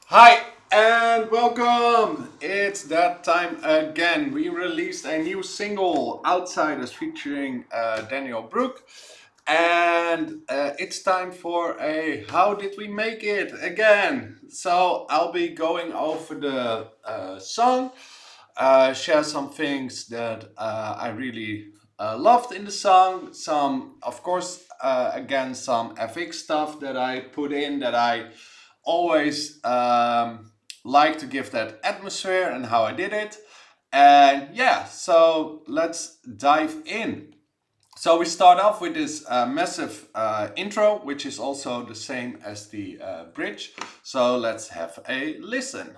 Hi and welcome! It's that time again. We released a new single, Outsiders, featuring Daniel Brooke. And it's time for a How Did We Make It again. So I'll be going over the song, share some things that I really loved in the song. Some, of course, again, some FX stuff that I put in that I always like to give that atmosphere and how I did it. And yeah, so let's dive in. So we start off with this massive intro, which is also the same as the bridge. So let's have a listen.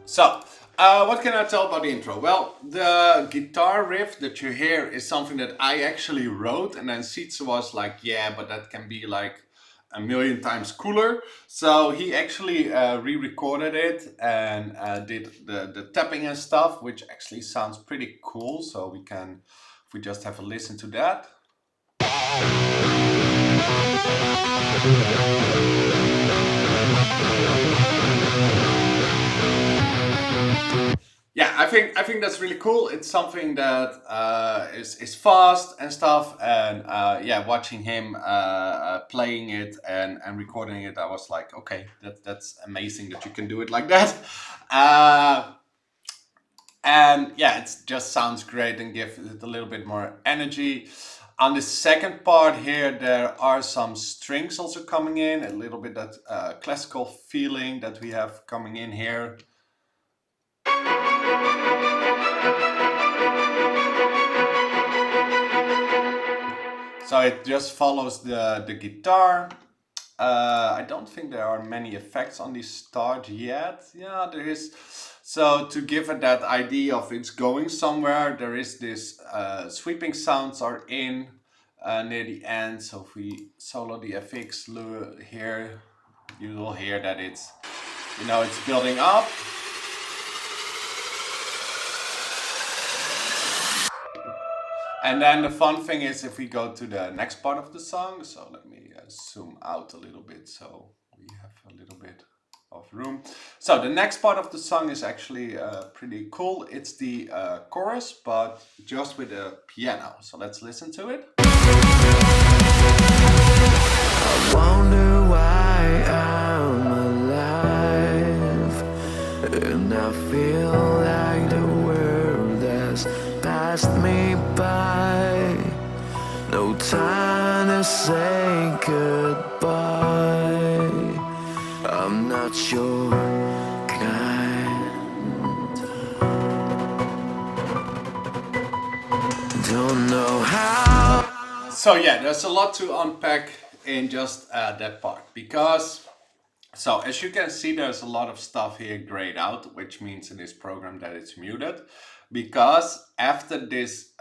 So, what can I tell about the intro? Well, the guitar riff that you hear is something that I actually wrote, and then Sietse was like, yeah, but that can be like a million times cooler. So he actually re-recorded it and did the tapping and stuff, which actually sounds pretty cool. So if we just have a listen to that. Yeah, I think that's really cool. It's something that is fast and stuff, and yeah, watching him playing it and recording it, I was like, okay, that's amazing that you can do it like that. Uh, and yeah, it just sounds great and gives it a little bit more energy. On the second part here, there are some strings also coming in, a little bit that classical feeling that we have coming in here. So it just follows the guitar. I don't think there are many effects on the start yet. Yeah, there is. So to give it that idea of it's going somewhere, there is this sweeping sounds are in near the end. So if we solo the FX here, you will hear that it's building up. And then the fun thing is if we go to the next part of the song, so let me zoom out a little bit so we have a little bit of room. So the next part of the song is actually pretty cool. It's the chorus, but just with a piano. So let's listen to it. I wonder why I'm alive, and I feel like the world has passed me by. No time to say goodbye. I'm not your kind. Don't know how. So yeah, there's a lot to unpack in just that part because so as you can see, there's a lot of stuff here grayed out, which means in this program that it's muted. Because after this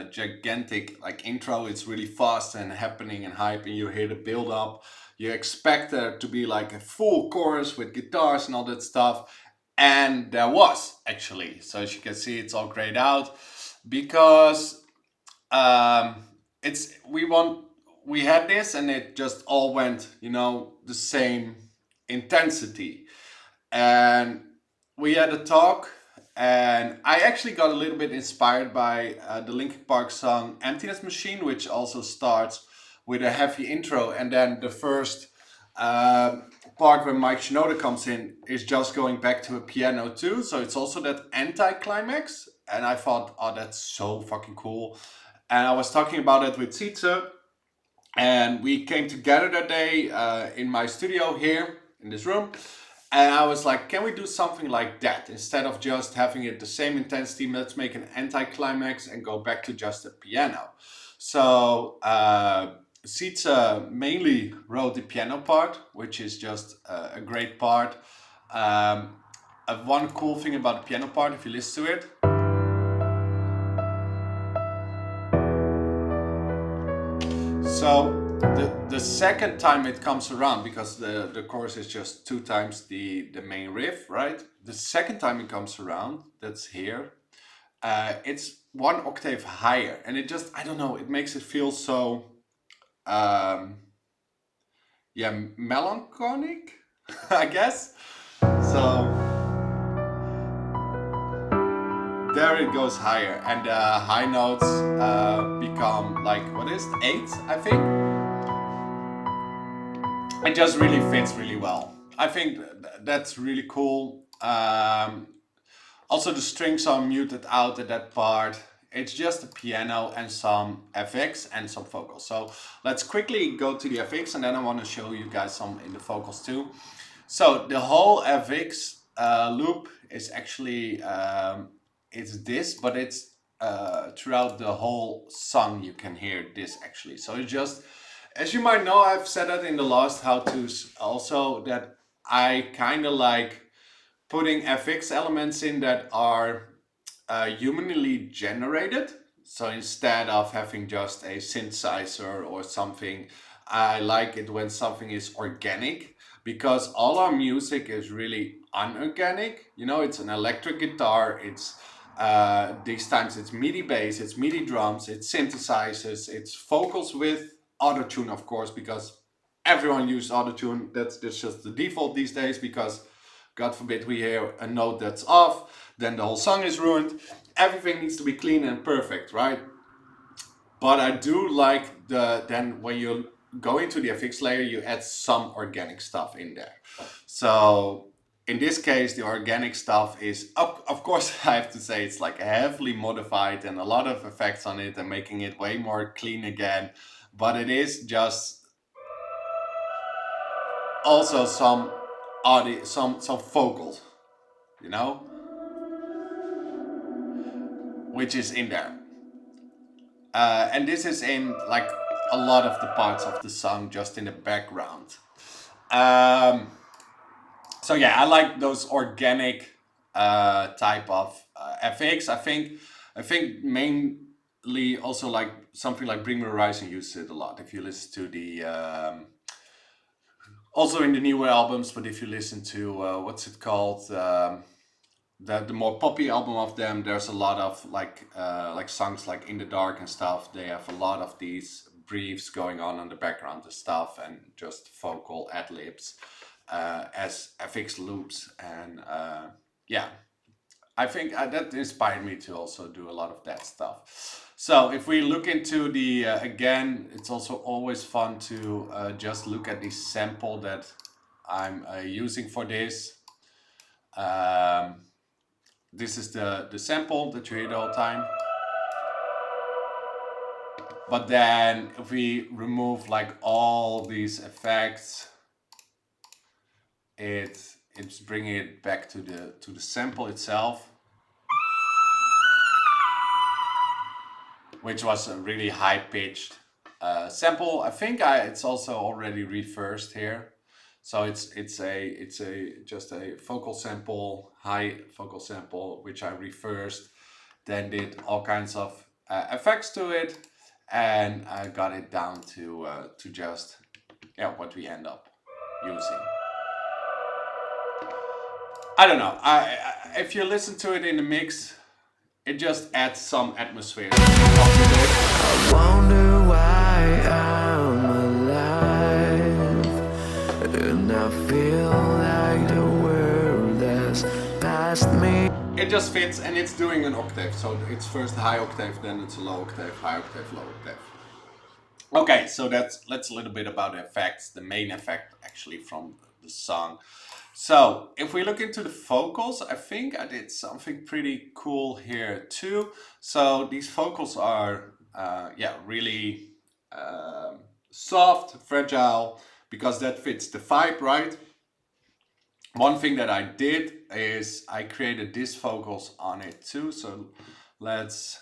gigantic like intro, it's really fast and happening and hype, and you hear the build up. You expect there to be like a full chorus with guitars and all that stuff, and there was actually. So as you can see, it's all grayed out because um, it's we had this and it just all went the same intensity, and we had a talk, and I actually got a little bit inspired by the Linkin Park song Emptiness Machine, which also starts with a heavy intro, and then the first part where Mike Shinoda comes in is just going back to a piano too, so it's also that anti-climax, and I thought, oh, that's so fucking cool. And I was talking about it with Sietse, and we came together that day in my studio here in this room, and I was like, can we do something like that instead of just having it the same intensity? Let's make an anti-climax and go back to just a piano. So Sietse mainly wrote the piano part, which is just a great part. One cool thing about the piano part, if you listen to it, So the second time it comes around, because the chorus is just 2 times the main riff, right? The second time it comes around, that's here, it's 1 octave higher, and it just, I don't know, it makes it feel so yeah, melancholic, I guess. So there it goes higher, and the high notes become like, what is it, 8, I think. It just really fits really well. I think that's really cool. Also, the strings are muted out at that part. It's just a piano and some FX and some vocals. So let's quickly go to the FX, and then I want to show you guys some in the vocals too. So the whole FX loop is actually it's this, but it's throughout the whole song you can hear this actually. So it's just, as you might know, I've said that in the last how-tos also, that I kind of like putting FX elements in that are humanly generated. So instead of having just a synthesizer or something, I like it when something is organic, because all our music is really unorganic. You know, it's an electric guitar, it's these times it's MIDI bass, it's MIDI drums, it's synthesizers, it's vocals with autotune, of course, because everyone uses autotune. That's just the default these days, because God forbid we hear a note that's off, then the whole song is ruined. Everything needs to be clean and perfect, right? But I do like then when you go into the FX layer, you add some organic stuff in there. So in this case, the organic stuff is, of course, I have to say, it's like heavily modified and a lot of effects on it and making it way more clean again. But it is just also some audio, some vocals, you know, which is in there. And this is in like a lot of the parts of the song, just in the background. So yeah, I like those organic type of FX. I think mainly also like something like Bring Me Horizon uses it a lot. If you listen to the also in the newer albums, but if you listen to what's it called, the more poppy album of them, there's a lot of like songs like In the Dark and stuff. They have a lot of these briefs going on in the background and stuff, and just vocal ad libs as FX loops. And yeah, I think that inspired me to also do a lot of that stuff. So if we look into the again, it's also always fun to just look at the sample that I'm using for this. This is the sample that you hear the whole time. But then if we remove like all these effects, it's bringing it back to the sample itself, which was a really high pitched sample. I think it's also already reversed here. So it's just a vocal sample, high vocal sample, which I reversed, then did all kinds of effects to it, and I got it down to just what we end up using. I don't know. If you listen to it in the mix, it just adds some atmosphere. I wonder why I'm alive, and I feel like the world has passed me. It just fits, and it's doing an octave. So it's first a high octave, then it's a low octave, high octave, low octave. Okay, so that's a little bit about the effects, the main effect actually from the song. So if we look into the vocals, I think I did something pretty cool here too. So these vocals are really soft, fragile, because that fits the vibe, right? One thing that I did is I created these vocals on it too. So let's...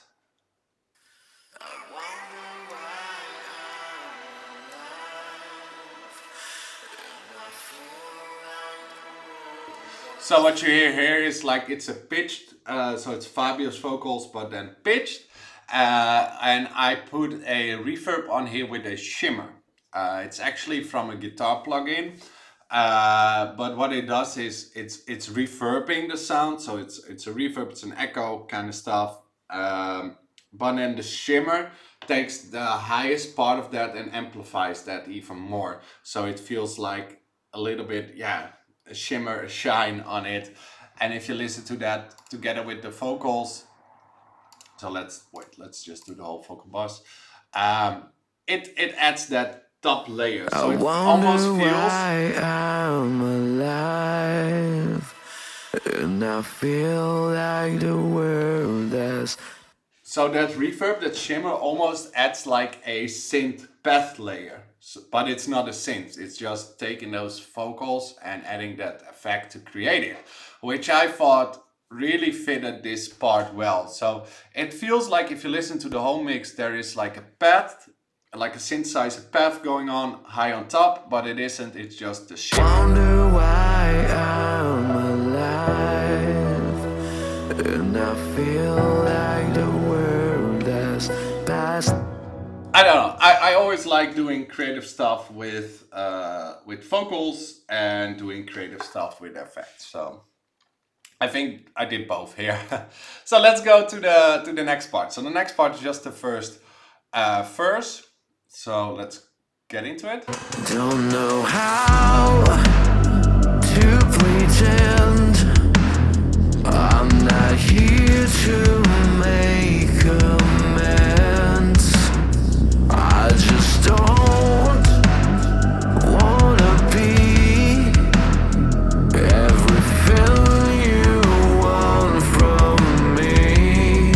So what you hear here is like it's a pitched, so it's Fabio's vocals, but then pitched. And I put a reverb on here with a shimmer. It's actually from a guitar plugin, but what it does is it's reverbing the sound, so it's a reverb, it's an echo kind of stuff. But then the shimmer takes the highest part of that and amplifies that even more, so it feels like a little bit, yeah, a shimmer, a shine on it. And if you listen to that together with the vocals, so let's just do the whole vocal bars. It adds that top layer, so it almost feels. Why I'm alive, and I feel like the world has. So that reverb, that shimmer, almost adds like a synth path layer, but it's not a synth. It's just taking those vocals and adding that effect to create it, which I thought really fitted this part well. So it feels like if you listen to the whole mix, there is like a path, like a synthesizer path going on high on top, but it isn't. It's just the shimmer. Wonder why I'm alive, and I feel like the world has passed. I don't know. I always like doing creative stuff with vocals and doing creative stuff with effects. So I think I did both here. So let's go to the next part. So the next part is just the first verse. So let's get into it. Don't know how to pretend I'm not here to make amends. I just don't wanna be everything you want from me,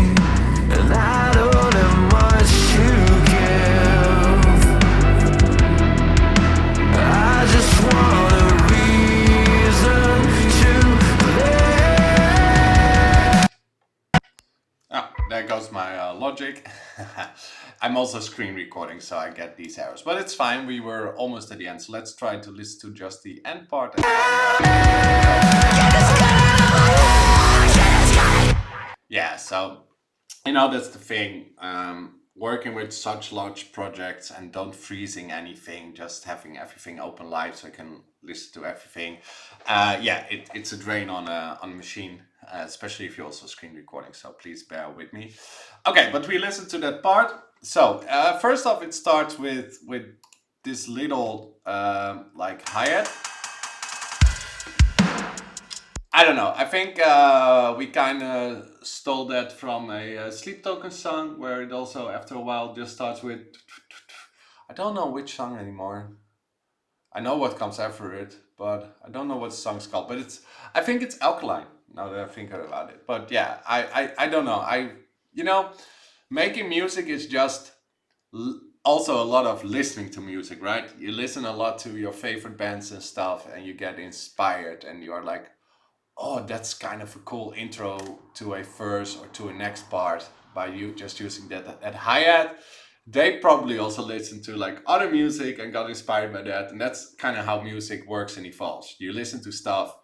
and I don't have much to give. I just want a reason to live. Oh, there goes my logic. I'm also screen recording, so I get these errors, but it's fine. We were almost at the end, so let's try to listen to just the end part. Yeah, so that's the thing. Working with such large projects and don't freezing anything, just having everything open live so I can listen to everything. Yeah, it's a drain on a machine, especially if you're also screen recording. So please bear with me. Okay, but we listen to that part. So first off, it starts with this little like hi-hat. I don't know. I think we kind of stole that from a Sleep Token song, where it also after a while just starts with. I don't know which song anymore. I know what comes after it, but I don't know what the song's called. But I think it's Alkaline. Now that I think about it, but yeah, I don't know. Making music is just also a lot of listening to music, right? You listen a lot to your favorite bands and stuff, and you get inspired, and you are like, oh, that's kind of a cool intro to a verse or to a next part by you just using that hi-hat. They probably also listen to like other music and got inspired by that, and that's kind of how music works and evolves. You listen to stuff,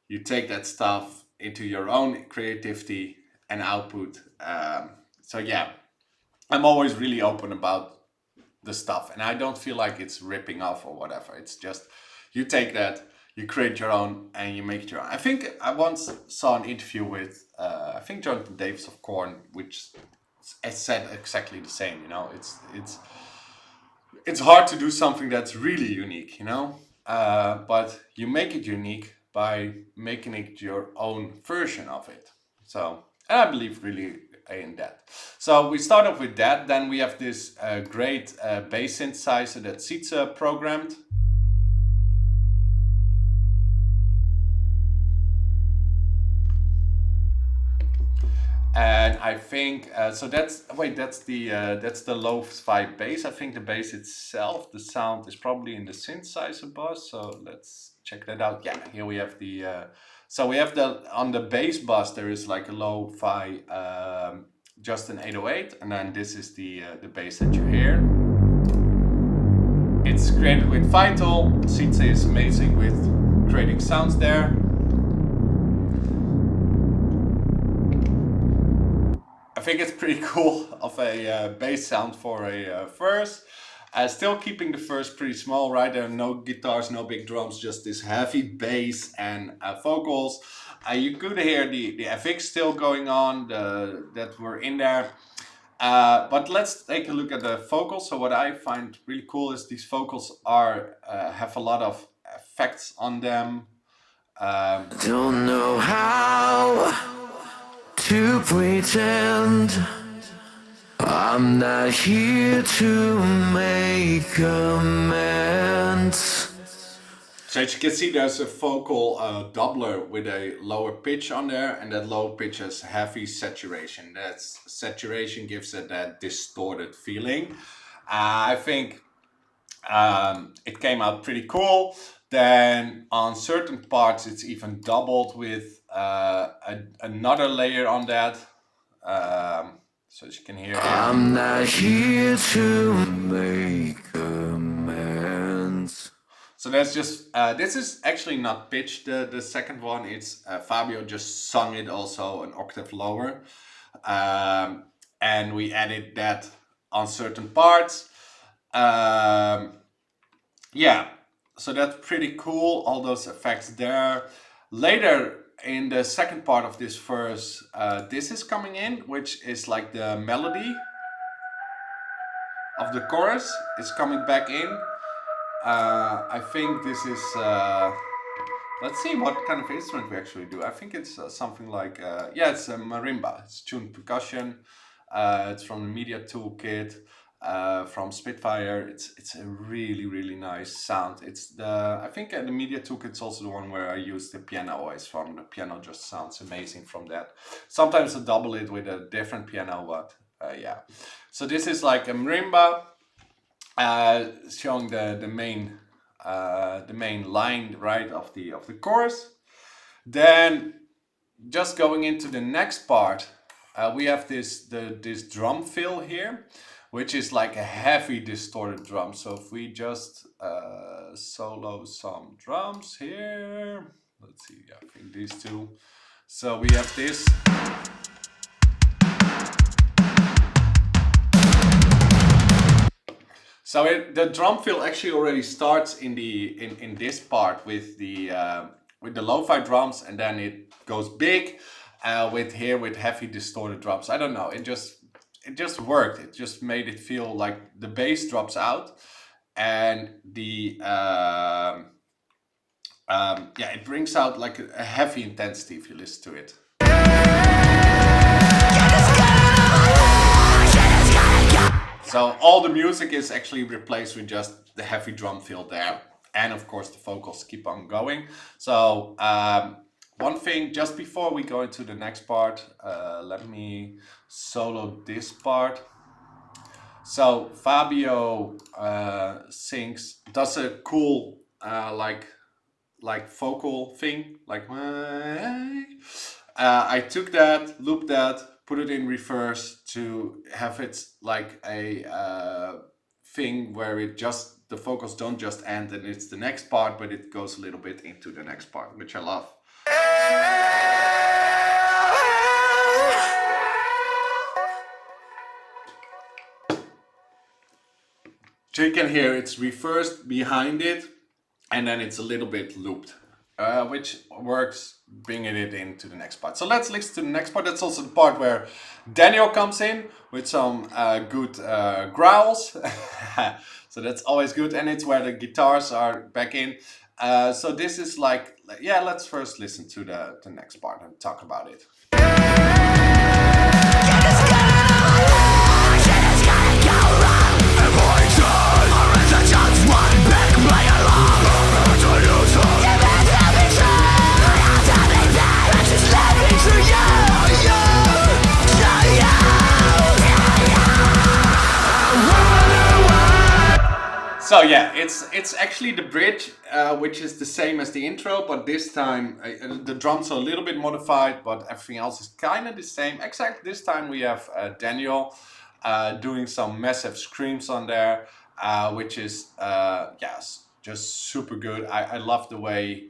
you take that stuff into your own creativity and output. So yeah, I'm always really open about the stuff, and I don't feel like it's ripping off or whatever. It's just you take that, you create your own, and you make it your own. I think I once saw an interview with I think Jonathan Davis of Korn, which said exactly the same. It's hard to do something that's really unique, but you make it unique by making it your own version of it. So, and I believe really in that. So we start off with that. Then we have this great bass synthesizer that Sietse programmed. And I think so. That's the lo-fi bass. I think the bass itself, the sound is probably in the synthesizer bus. So let's check that out. Yeah, here we have the. So we have on the bass bus there is like a lo-fi, just an 808, and then this is the bass that you hear. It's created with Vital. Sietse is amazing with creating sounds there. A think it's pretty cool of a bass sound for a verse. Still keeping the verse pretty small, right? There are no guitars, no big drums, just this heavy bass and vocals. You could hear the FX still going on, that were in there. But let's take a look at the vocals. So what I find really cool is these vocals are have a lot of effects on them. Don't know how to pretend I'm not here to make amends. So as you can see, there's a vocal doubler with a lower pitch on there, and that low pitch has heavy saturation. That saturation gives it that distorted feeling. I think it came out pretty cool. Then on certain parts, it's even doubled with another layer on that. So as you can hear here. I'm not here to make amends. So that's just, this is actually not pitched, the second one. It's Fabio just sung it also an octave lower. And we added that on certain parts. Yeah, so that's pretty cool, all those effects there. Later in the second part of this verse, this is coming in, which is like the melody of the chorus is coming back in. I think this is, let's see what kind of instrument we actually do. I think it's something like, yeah, it's a marimba. It's tuned percussion. It's from the Media Toolkit, from Spitfire. It's a really, really nice sound. It's the, I think the Media Toolkit's also the one where I use the piano always from. The piano just sounds amazing from that. Sometimes I double it with a different piano, but yeah. So this is like a marimba. Showing the main line, right, of the chorus. Then just going into the next part, we have this drum fill here, which is like a heavy distorted drum. So if we just solo some drums here, let's see, I think these two. So we have this. So the drum fill actually already starts in this part with the lo-fi drums, and then it goes big with heavy distorted drums. I don't know, it just worked. It just made it feel like the bass drops out, and the yeah, it brings out like a heavy intensity if you listen to it. So all the music is actually replaced with just the heavy drum fill there. And of course the vocals keep on going. So one thing, just before we go into the next part, let me solo this part. So Fabio does a cool like vocal thing, like I took that, looped that, put it in reverse to have it like a thing where the vocals don't just end and it's the next part, but it goes a little bit into the next part, which I love. So you can hear it's reversed behind it, and then it's a little bit looped, which works bringing it into the next part. So let's listen to the next part. That's also the part where Daniel comes in with some good growls. So that's always good, and it's where the guitars are back in. So this is like, yeah, let's first listen to the next part and talk about it. So yeah, it's actually the bridge, which is the same as the intro, but this time the drums are a little bit modified, but everything else is kind of the same. Except this time we have Daniel doing some massive screams on there, which is yes, just super good. I love the way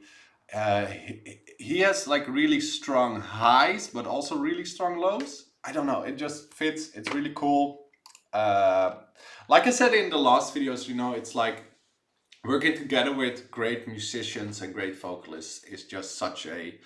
he has like really strong highs, but also really strong lows. I don't know, it just fits. It's really cool. Like I said in the last videos, you know, it's like working together with great musicians and great vocalists is just such a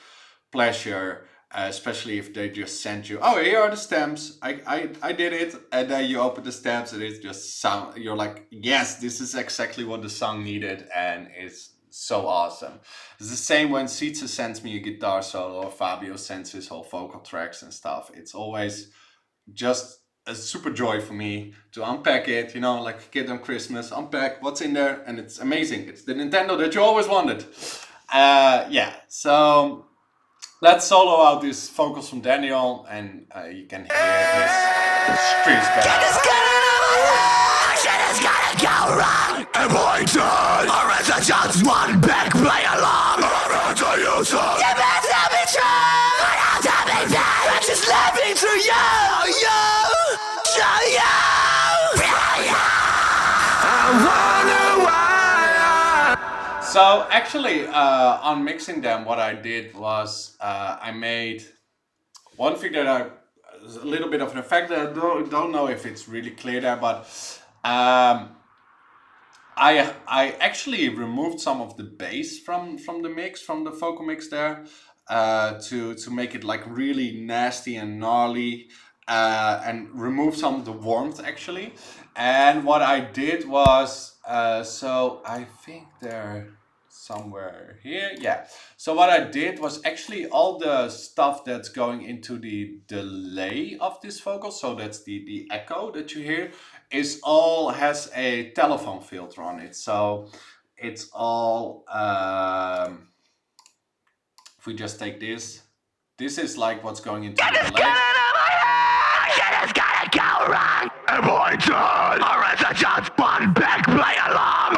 pleasure, especially if they just send you, oh, here are the stems. I did it, and then you open the stems and it just sound. You're like, yes, this is exactly what the song needed, and it's so awesome. It's the same when Sietse sends me a guitar solo or Fabio sends his whole vocal tracks and stuff. It's always just a super joy for me to unpack it, you know, like a kid on Christmas, unpack what's in there, and it's amazing. It's the Nintendo that you always wanted. Yeah, so let's solo out these vocals from Daniel, and you can hear his strings better. Shit is gonna go wrong. Am I done? Or is it just one big play along? Or do you talk? You better not be true. But I'll tell me that. I'm just laughing through you. So actually, on mixing them, what I did was I made one thing that a little bit of an effect. I don't know if it's really clear there, but I actually removed some of the bass from the mix, from the vocal mix there, to make it like really nasty and gnarly, and remove some of the warmth actually. And what I did was, so I think they're somewhere here, yeah. So what I did was actually all the stuff that's going into the delay of this vocal, so that's the echo that you hear, is all has a telephone filter on it. So it's all, if we just take this is like what's going into the delay. Shit is gonna go wrong. Am I done? Or is it just one big play along?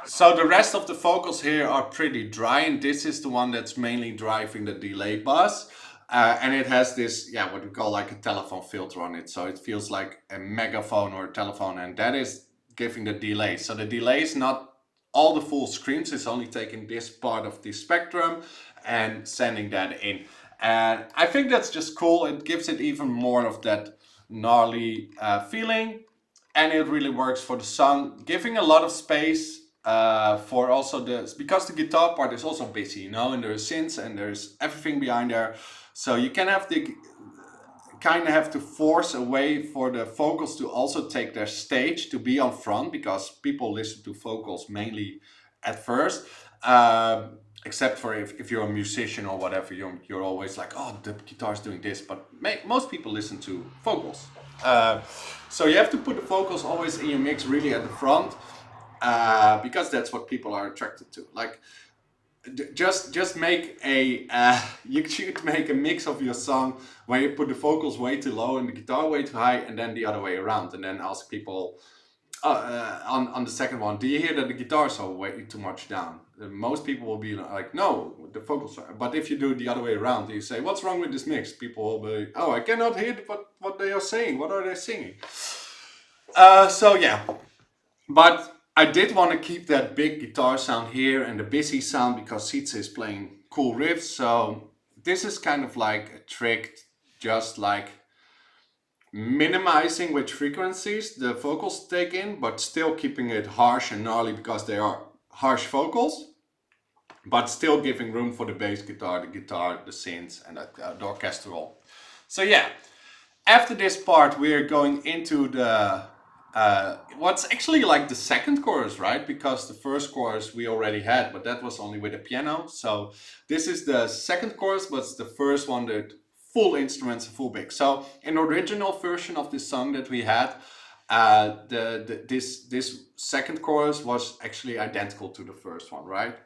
So the rest of the vocals here are pretty dry, and this is the one that's mainly driving the delay bus. And it has this, yeah, what we call like a telephone filter on it. So it feels like a megaphone or a telephone, and that is giving the delay. So the delay is not all the full screams, it's only taking this part of the spectrum and sending that in. And I think that's just cool. It gives it even more of that gnarly feeling, and it really works for the song, giving a lot of space for also because the guitar part is also busy, you know, and there's synths and there's everything behind there. So you can have kind of have to force a way for the vocals to also take their stage, to be on front, because people listen to vocals mainly at first. Except for if you're a musician or whatever, you're always like, oh, the guitar's doing this, but most people listen to vocals. So you have to put the vocals always in your mix really at the front, because that's what people are attracted to. Like, just make you should make a mix of your song where you put the vocals way too low and the guitar way too high, and then the other way around, and then ask people on the second one, do you hear that the guitars are way too much down? Most people will be like, no, the vocals are. But if you do the other way around, you say, what's wrong with this mix? People will be, oh, I cannot hear what they are saying. What are they singing? So yeah, but I did want to keep that big guitar sound here and the busy sound, because Sietse is playing cool riffs. So this is kind of like a trick, just like minimizing which frequencies the vocals take in, but still keeping it harsh and gnarly, because they are harsh vocals, but still giving room for the bass guitar, the synths, and the orchestral. So yeah, after this part we are going into the what's actually like the second chorus, right? Because the first chorus we already had, but that was only with a piano. So this is the second chorus, but it's the first one that full instruments and full big. So in the original version of this song that we had, this second chorus was actually identical to the first one, right?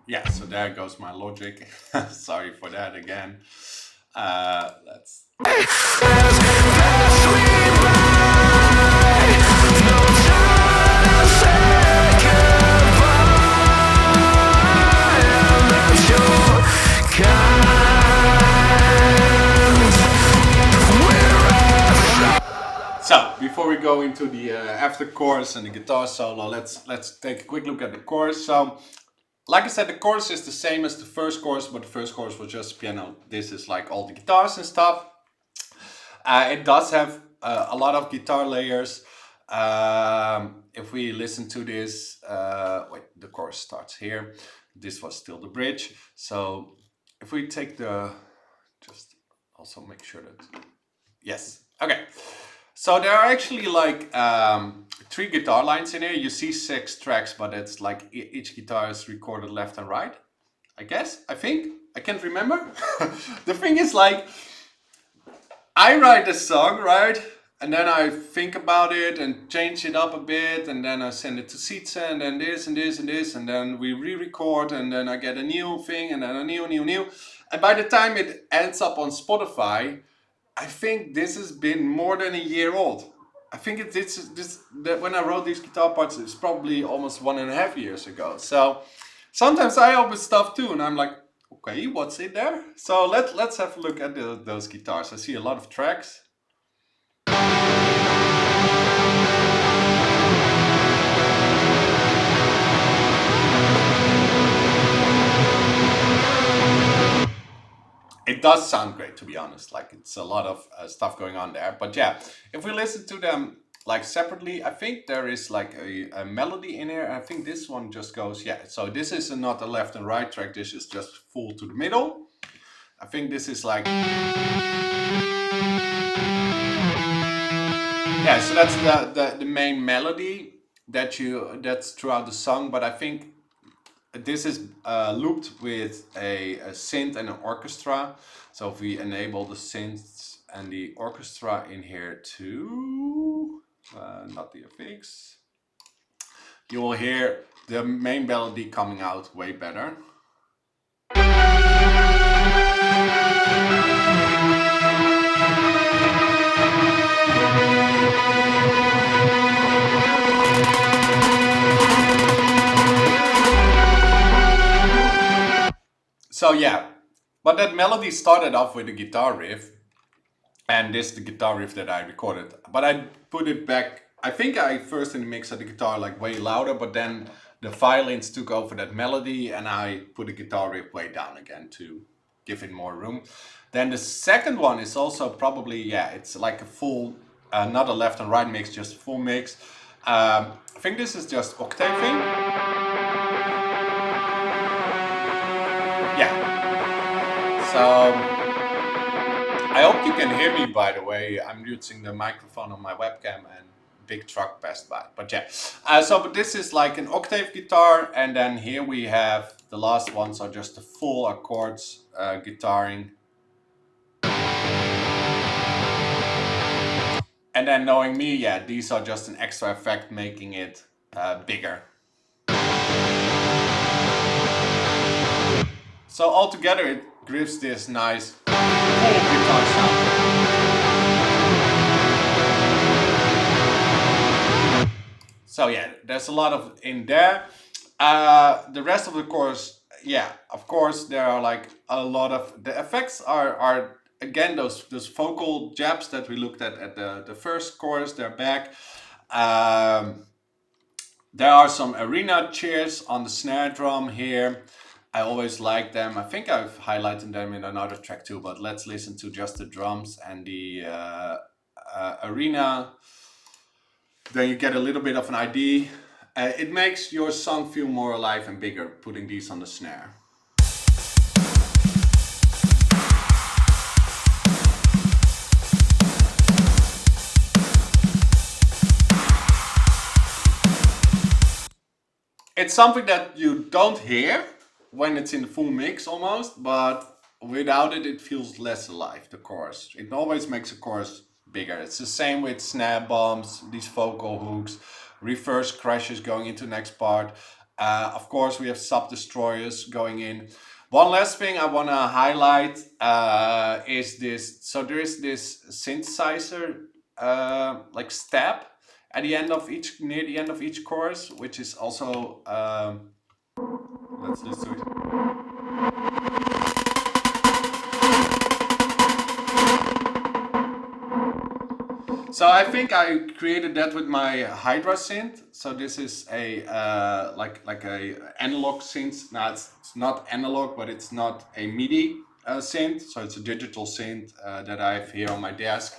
Yeah, so there goes my logic. Sorry for that again. Let's. before we go into the after chorus and the guitar solo, let's take a quick look at the chorus. So, like I said, the chorus is the same as the first chorus, but the first chorus was just piano. This is like all the guitars and stuff. It does have a lot of guitar layers. If we listen to this, wait, the chorus starts here. This was still the bridge. So if we take just also make sure that, yes, okay. So there are actually like 3 guitar lines in here. You see 6 tracks, but it's like each guitar is recorded left and right. I think, I can't remember. The thing is, like, I write the song, right? And then I think about it and change it up a bit, and then I send it to Sietse, and then this and this and this, and then we re-record, and then I get a new thing, and then a new. And by the time it ends up on Spotify, I think this has been more than a year old. I think that when I wrote these guitar parts, it's probably almost 1.5 years ago. So sometimes I open stuff too, and I'm like, okay, what's in there? So let's have a look at those guitars. I see a lot of tracks. It does sound great, to be honest. Like, it's a lot of stuff going on there. But yeah, if we listen to them like separately, I think there is like a melody in here. I think this one just goes, yeah. So this is not a left and right track. This is just full to the middle. I think this is like, yeah. So that's the main melody that's throughout the song. But I think this is looped with a synth and an orchestra. So if we enable the synths and the orchestra in here too, not the effects, you will hear the main melody coming out way better. So yeah, but that melody started off with a guitar riff, and this is the guitar riff that I recorded. But I put it back, I think I first in the mix had the guitar like way louder, but then the violins took over that melody, and I put the guitar riff way down again to give it more room. Then the second one is also probably, yeah, it's like a full, not a left and right mix, just a full mix. I think this is just octaving. Yeah. So I hope you can hear me, by the way. I'm using the microphone on my webcam and big truck passed by. But yeah, but this is like an octave guitar, and then here we have the last ones are just the full accords guitaring. And then knowing me, yeah, these are just an extra effect making it bigger. So altogether it gives this nice full guitar sound. So yeah, there's a lot of in there. The rest of the chorus, yeah, of course there are like a lot of, the effects are again those vocal jabs that we looked at the first chorus, they're back. There are some arena cheers on the snare drum here. I always like them. I think I've highlighted them in another track too, but let's listen to just the drums and the arena. Then you get a little bit of an idea. It makes your song feel more alive and bigger, putting these on the snare. It's something that you don't hear when it's in the full mix almost, but without it, it feels less alive, the chorus. It always makes a chorus bigger. It's the same with snare bombs, these vocal hooks, reverse crashes going into the next part. Of course, we have sub destroyers going in. One last thing I want to highlight is this. So there is this synthesizer like stab at the end of near the end of each chorus, which is also, let's listen to it. So I think I created that with my Hydra synth. So this is a like a analog synth. Now it's not analog, but it's not a MIDI synth. So it's a digital synth that I have here on my desk.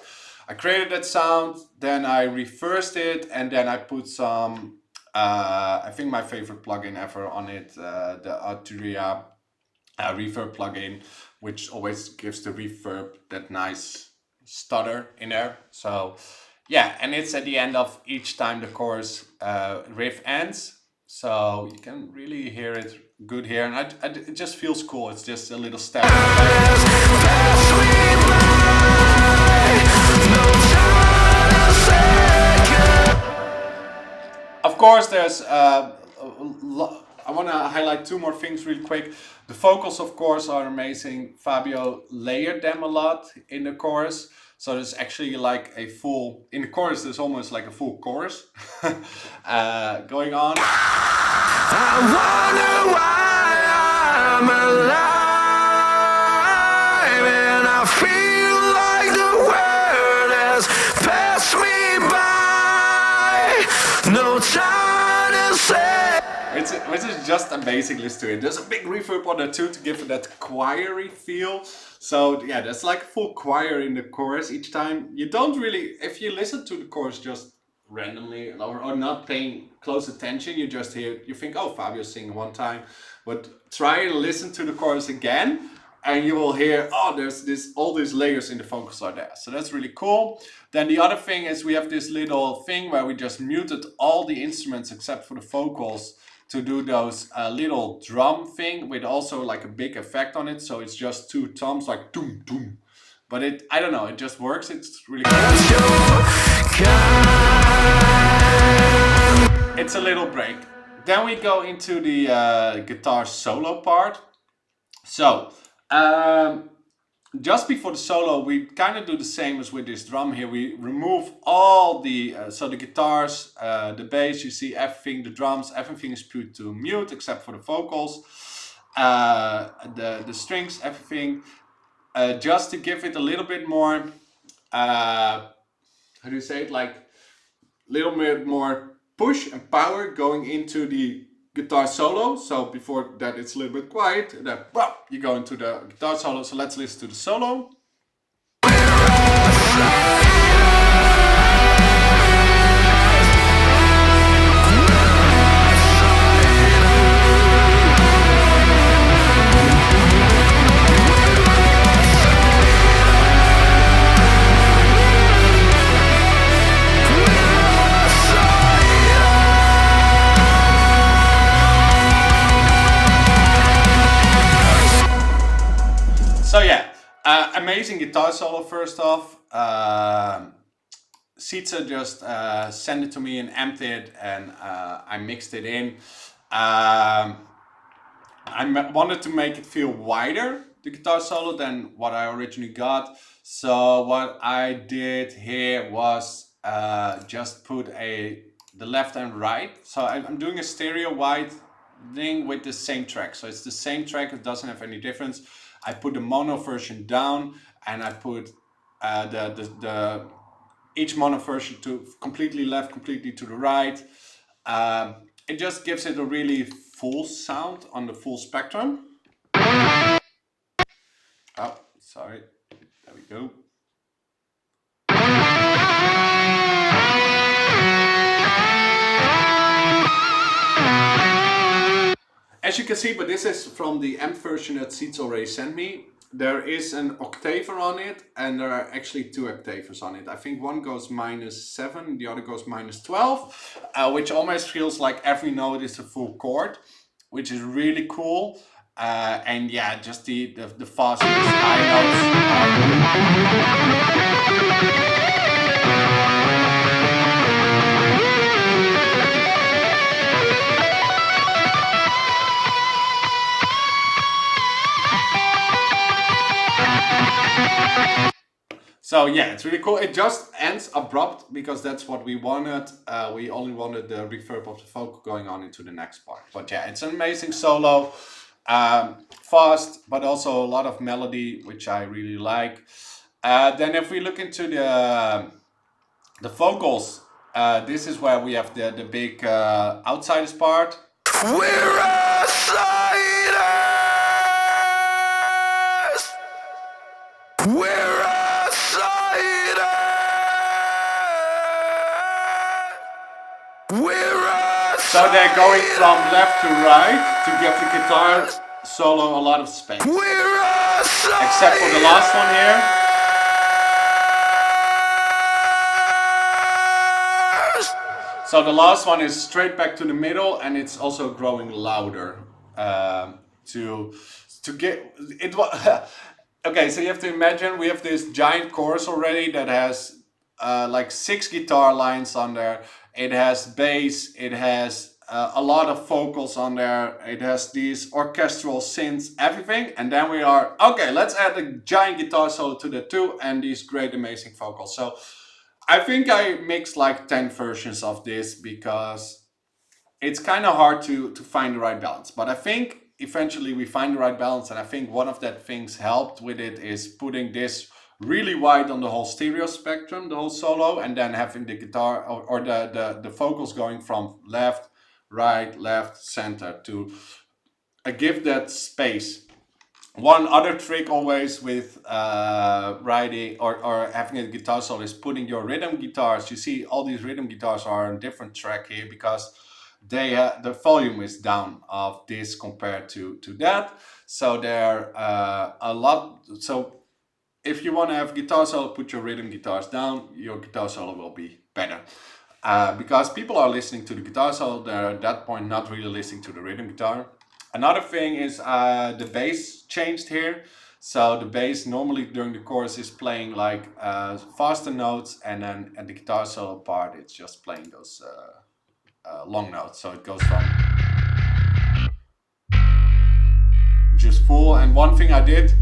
I created that sound, then I reversed it, and then I put some. I think my favorite plugin ever on it, the Arturia reverb plugin, which always gives the reverb that nice stutter in there. So yeah, and it's at the end of each time the chorus riff ends, so you can really hear it good here, and it just feels cool. It's just a little step. Of course, there's I want to highlight two more things real quick. The vocals, of course, are amazing. Fabio layered them a lot in the chorus. So there's actually like a full, in the chorus, there's almost like a full chorus going on. I wonder why I'm alive, and I feel like the world has passed me by. No time to say. Which is just amazing. Listen to it. There's a big reverb on there too to give it that choiry feel. So yeah, there's like a full choir in the chorus each time. You don't really, if you listen to the chorus just randomly or not paying close attention, you just hear, you think, oh, Fabio's singing one time. But try and listen to the chorus again, and you will hear, oh, there's all these layers in the vocals are there. So that's really cool. Then the other thing is we have this little thing where we just muted all the instruments except for the vocals to do those little drum thing with also like a big effect on it. So it's just two toms like doom doom. But I don't know, it just works. It's really cool. It's a little break. Then we go into the guitar solo part. So just before the solo, we kind of do the same as with this drum here. We remove all the, so the guitars, the bass, you see everything, the drums, everything is put to mute except for the vocals, the strings, everything, just to give it a little bit more, how do you say it, like a little bit more push and power going into the guitar solo. So before that it's a little bit quiet, and then you go into the guitar solo. So let's listen to the solo. So yeah, amazing guitar solo first off. Sitsa just sent it to me and amped it, and I mixed it in. I wanted to make it feel wider, the guitar solo, than what I originally got. So what I did here was just put the left and right. So I'm doing a stereo wide thing with the same track. So it's the same track, it doesn't have any difference. I put the mono version down, and I put the each mono version to completely left, completely to the right. It just gives it a really full sound on the full spectrum. Oh, sorry. There we go. As you can see, but this is from the amp version that Seats already sent me. There is an octaver on it, and there are actually two octavers on it. I think one goes -7, the other goes -12, which almost feels like every note is a full chord, which is really cool. And yeah, just the fastest high notes So yeah, it's really cool. It just ends abrupt because that's what we wanted. We only wanted the reverb of the vocal going on into the next part. But yeah, it's an amazing solo. Fast, but also a lot of melody, which I really like. Then if we look into The vocals, this is where we have the big outsiders part. We're outsiders. We're outsiders. We're outsiders. So they're going from left to right to give the guitar solo a lot of space. We're outsiders. Except for the last one here. So the last one is straight back to the middle, and it's also growing louder to get it. Okay, so you have to imagine we have this giant chorus already that has like 6 guitar lines on there. It has bass. It has a lot of vocals on there. It has these orchestral synths, everything, and then we are okay. Let's add a giant guitar solo to the two and these great, amazing vocals. So I think I mixed like 10 versions of this because it's kind of hard to find the right balance. But I think eventually we find the right balance, and I think one of that things helped with it is putting this really wide on the whole stereo spectrum, the whole solo, and then having the guitar or the vocals going from left, right, left, center to give that space. One other trick always with writing or having a guitar solo is putting your rhythm guitars. You see all these rhythm guitars are on a different track here because they the volume is down of this compared to that. So they're a lot. So if you want to have guitar solo, put your rhythm guitars down. Your guitar solo will be better. Because people are listening to the guitar solo, they're at that point not really listening to the rhythm guitar. Another thing is the bass changed here. So the bass normally during the chorus is playing like faster notes, and then at the guitar solo part it's just playing those long notes. So it goes from just full. And one thing I did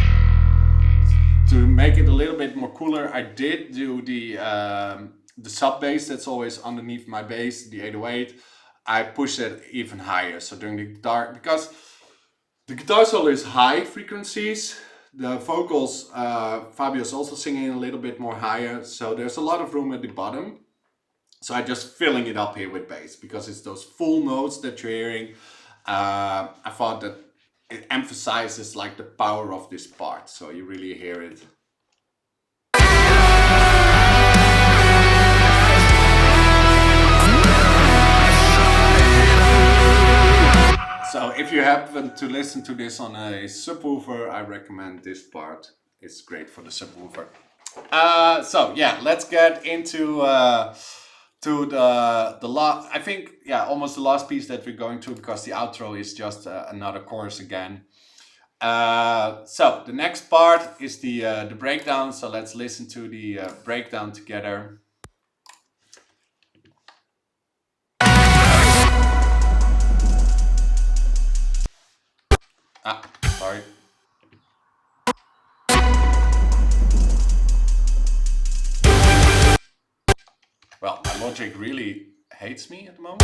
to make it a little bit more cooler, I did do the sub bass that's always underneath my bass, the 808. I push it even higher. So during the guitar, because the guitar solo is high frequencies, the vocals, Fabio's also singing a little bit more higher. So there's a lot of room at the bottom. So I'm just filling it up here with bass because it's those full notes that you're hearing. I thought that it emphasizes like the power of this part. So you really hear it. So if you happen to listen to this on a subwoofer, I recommend this part. It's great for the subwoofer. So yeah, let's get into to the last. I think almost the last piece that we're going to, because the outro is just another chorus again. So the next part is the breakdown. So let's listen to the breakdown together. Sorry. Well, my Logic really hates me at the moment.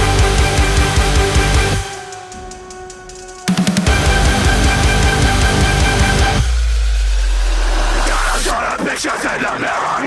Pictures in the mirror.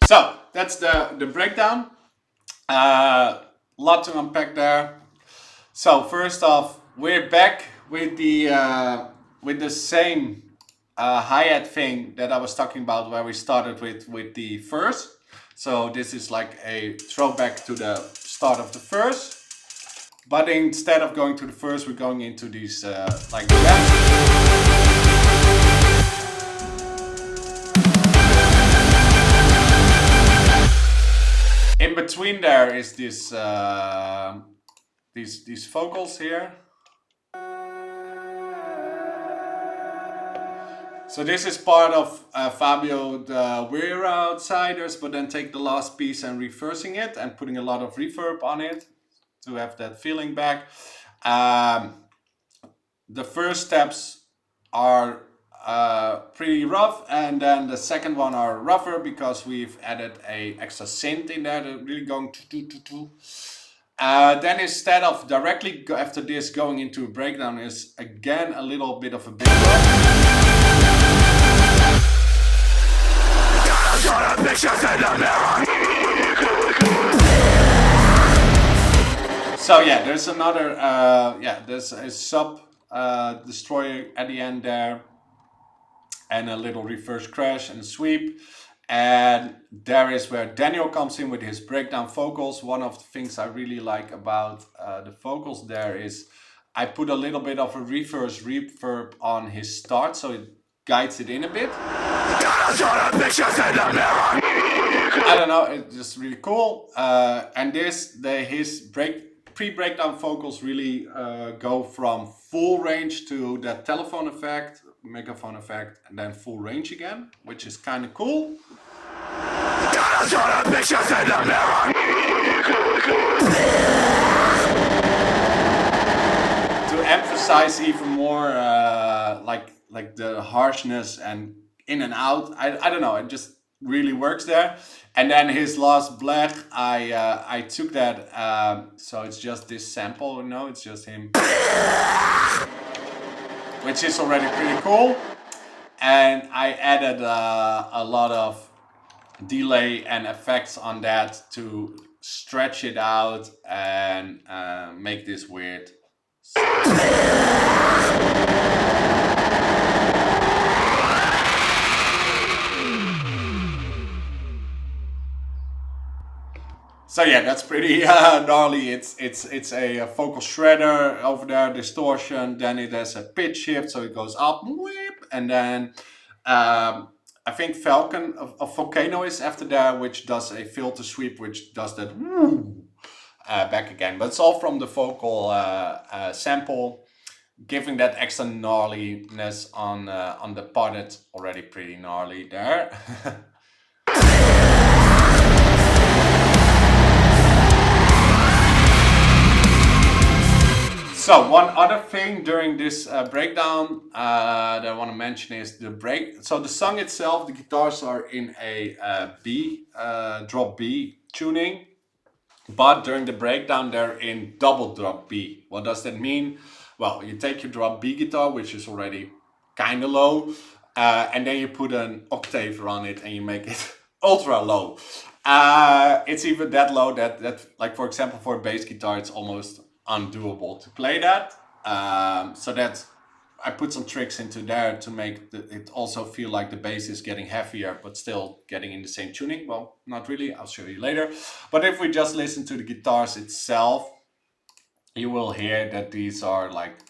So that's the breakdown. Lot to unpack there. So first off, we're back with the same hi-hat thing that I was talking about, where we started with the verse. So this is like a throwback to the start of the verse, but instead of going to the verse, we're going into these like that. In between there is this these vocals here. So this is part of Fabio the We're Outsiders, but then take the last piece and reversing it and putting a lot of reverb on it to have that feeling back. The first steps are pretty rough, and then the second one are rougher because we've added a extra synth in there, really going to. Then instead of directly after this going into a breakdown is again a little bit of a big So yeah, there's another there's a sub destroyer at the end there, and a little reverse crash and sweep. And there is where Daniel comes in with his breakdown vocals. One of the things I really like about the vocals there is I put a little bit of a reverse reverb on his start, so it guides it in a bit. I don't know, it's just really cool. And his pre-breakdown vocals really go from full range to that telephone effect, megaphone effect, and then full range again, which is kind of cool. To emphasize even more like the harshness and in and out, I don't know, it just really works there. And then his last blech, I took that, so it's just this sample, it's just him, which is already pretty cool. And I added a lot of delay and effects on that to stretch it out and make this weird. So yeah, that's pretty gnarly. It's a vocal shredder over there, distortion. Then it has a pitch shift, so it goes up, whip, and then I think Falcon of Volcano is after there, which does a filter sweep, which does that back again. But it's all from the vocal sample, giving that extra gnarliness on the part that's already pretty gnarly there. So one other thing during this breakdown that I want to mention is the break. So the song itself, the guitars are in a B, drop B tuning, but during the breakdown they're in double drop B. What does that mean? Well, you take your drop B guitar, which is already kind of low, and then you put an octave on it and you make it ultra low. It's even that low that like, for example, for a bass guitar, it's almost undoable to play that. So that's, I put some tricks into there to make it also feel like the bass is getting heavier but still getting in the same tuning. Well, not really, I'll show you later. But if we just listen to the guitars itself, you will hear that these are like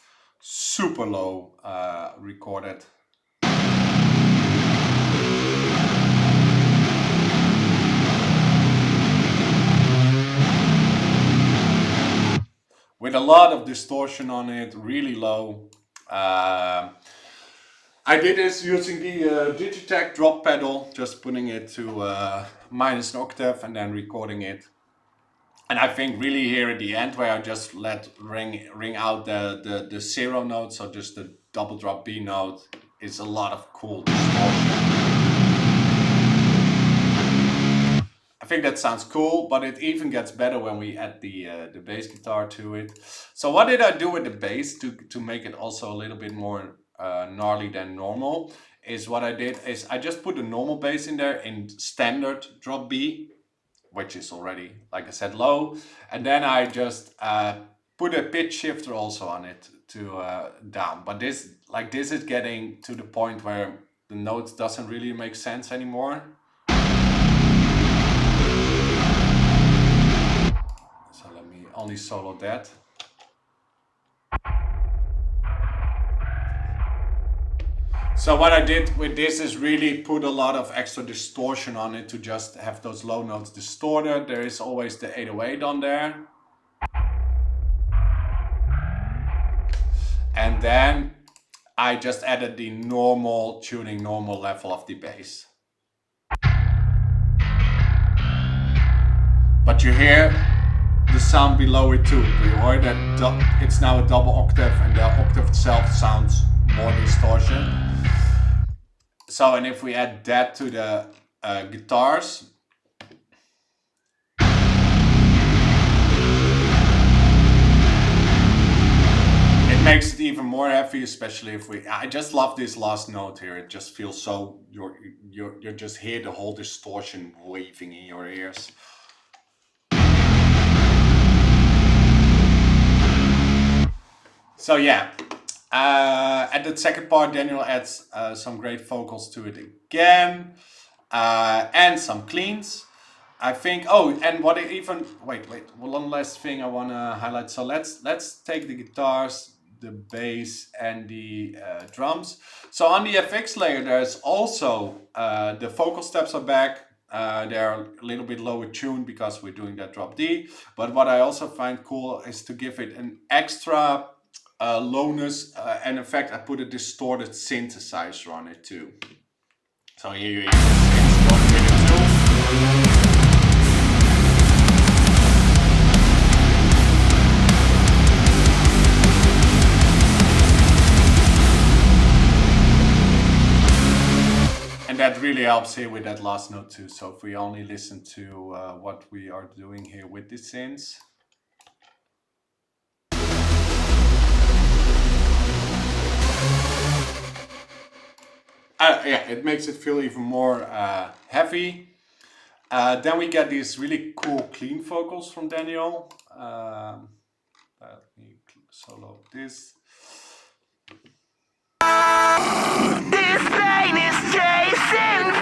super low recorded. With a lot of distortion on it, really low. I did this using the Digitech drop pedal, just putting it to minus an octave and then recording it. And I think really here at the end, where I just let ring out the zero note, so just the double drop B note, is a lot of cool distortion. I think that sounds cool, but it even gets better when we add the bass guitar to it. So what did I do with the bass to make it also a little bit more gnarly than normal? Is what I did is I just put a normal bass in there in standard drop B, which is already, like I said, low. And then I just put a pitch shifter also on it to down. But this is getting to the point where the notes doesn't really make sense anymore. So let me only solo that. So what I did with this is really put a lot of extra distortion on it to just have those low notes distorted. There is always the 808 on there. And then I just added the normal tuning, normal level of the bass. But you hear the sound below it too. You hear that it's now a double octave, and the octave itself sounds more distortion. So, and if we add that to the guitars, it makes it even more heavy, especially if I just love this last note here. It just feels so, you just hear the whole distortion waving in your ears. So yeah, at the second part, Daniel adds some great vocals to it again, and some cleans. I think. Oh, and what it even wait. One last thing I want to highlight. So let's take the guitars, the bass, and the drums. So on the FX layer, there's also the vocal steps are back. They're a little bit lower tuned because we're doing that drop D. But what I also find cool is to give it an extra lowness, and in fact I put a distorted synthesizer on it too. So here you hear the synth going with it too. And that really helps here with that last note too. So if we only listen to what we are doing here with the synths. Yeah, it makes it feel even more heavy. Then we get these really cool clean vocals from Daniel. Let me solo this. This pain is chasing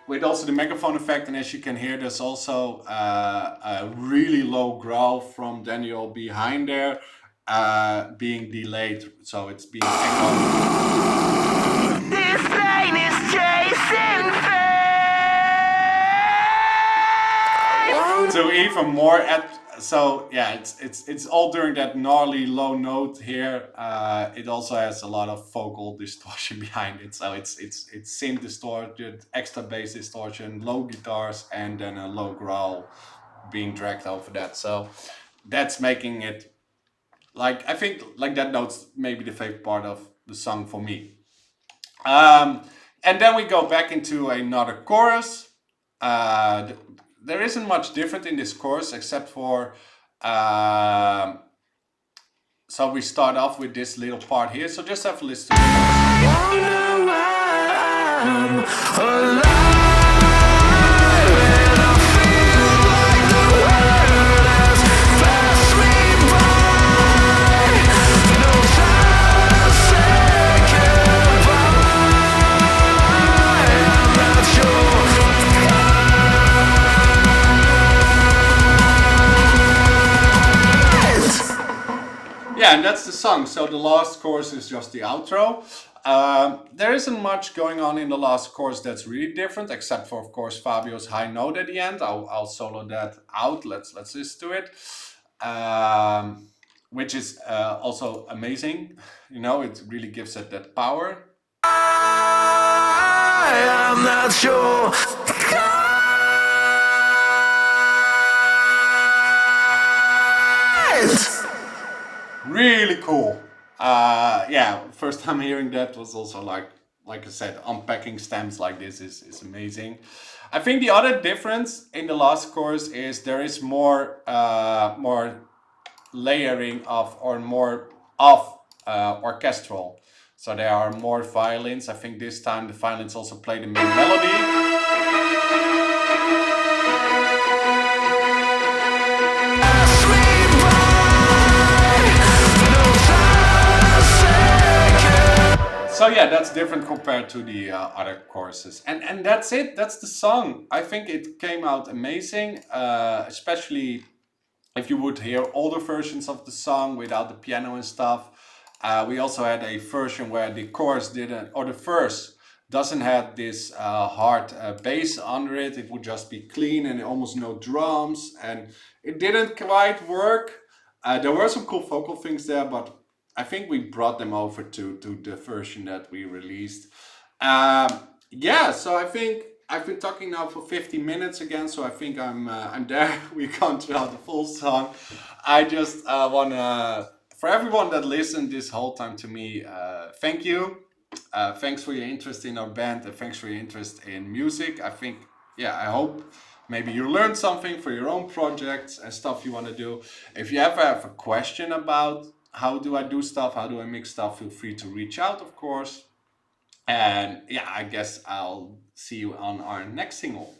With also the microphone effect, and as you can hear, there's also a really low growl from Daniel behind there, being delayed, so it's being echoed. This pain is chasing So even more so yeah, it's all during that gnarly low note here. It also has a lot of vocal distortion behind it, so it's synth distorted, extra bass distortion, low guitars, and then a low growl being dragged over that. So that's making it I think that note's maybe the favorite part of the song for me. And then we go back into another chorus. There isn't much different in this chorus except for so we start off with this little part here. So just have a listen to it. Yeah, and that's the song. So the last chorus is just the outro. There isn't much going on in the last chorus that's really different, except for, of course, Fabio's high note at the end. I'll solo that out. Let's listen to it, which is also amazing. You know, it really gives it that power. I am not sure. Really cool. Yeah, first time hearing that was also like I said, unpacking stems like this is amazing. I think the other difference in the last chorus is there is more layering of orchestral. So there are more violins. I think this time the violins also play the main melody. So yeah, that's different compared to the other choruses. And that's it. That's the song. I think it came out amazing, especially if you would hear older versions of the song without the piano and stuff. We also had a version where the chorus didn't, or the verse doesn't have this hard bass under it. It would just be clean and almost no drums, and it didn't quite work. There were some cool vocal things there, but I think we brought them over to the version that we released. Yeah, so I think I've been talking now for 50 minutes again, so I think I'm there. We can't throughout the full song. I just wanna, for everyone that listened this whole time to me, thank you. Thanks for your interest in our band, and thanks for your interest in music. I think, yeah, I hope maybe you learned something for your own projects and stuff you want to do. If you ever have a question about how do I do stuff, how do I mix stuff, feel free to reach out, of course. And yeah, I guess I'll see you on our next single.